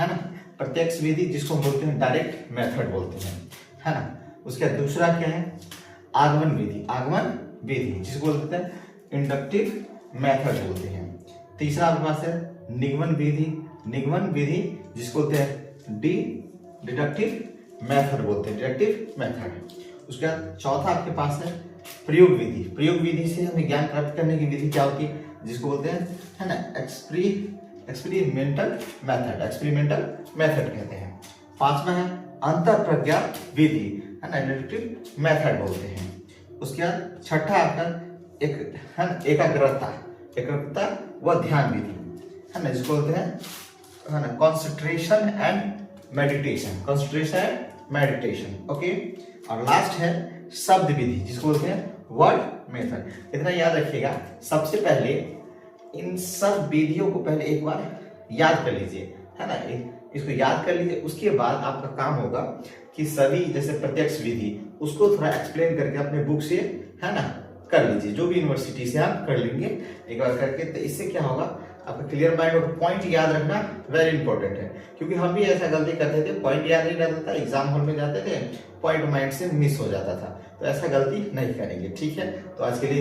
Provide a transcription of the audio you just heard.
है ना, प्रत्यक्ष विधि जिसको हम बोलते हैं डायरेक्ट मेथड बोलते हैं, है ना। उसके बाद दूसरा क्या है, आगमन विधि, आगमन विधि जिसको बोलते हैं इंडक्टिव मेथड बोलते हैं। तीसरा आपके पास है निगमन विधि, निगमन विधि जिसको बोलते हैं डिडक्टिव मेथड बोलते हैं, डिडक्टिव मेथड। उसके बाद चौथा आपके पास है प्रयोग विधि, प्रयोग विधि से हमें ज्ञान प्राप्त करने की विधि क्या होती है, जिसको बोलते हैं, है ना, एक्सपेरिमेंटल मेथड, एक्सपेरिमेंटल मेथड कहते हैं। पांचवा है अंतर प्रज्ञा विधि, है ना, डिडक्टिव मेथड बोलते हैं। उसके बाद छठा आपका एक है ना एकाग्रता, एकाग्रता व ध्यान विधि, है ना, जिसको बोलते हैं, है ना, concentration and meditation, concentration and meditation. Okay. और लास्ट है शब्द विधि जिसको बोलते हैं वर्ड मेथड। इतना याद रखिएगा, सबसे पहले इन सब विधियों को पहले एक बार याद कर लीजिए, है ना, इसको याद कर लीजिए। उसके बाद आपका काम होगा कि सभी जैसे प्रत्यक्ष विधि उसको थोड़ा एक्सप्लेन करके अपने बुक से, है ना, कर लीजिए, जो भी यूनिवर्सिटी से आप कर लेंगे एक बार करके। तो इससे क्या होगा, आपका क्लियर माइंड और पॉइंट याद रखना वेरी इंपॉर्टेंट है, क्योंकि हम भी ऐसा गलती करते थे, पॉइंट याद नहीं रहता था, एग्जाम हॉल में जाते थे, पॉइंट माइंड से मिस हो जाता था। तो ऐसा गलती नहीं करेंगे, ठीक है। तो आज के लिए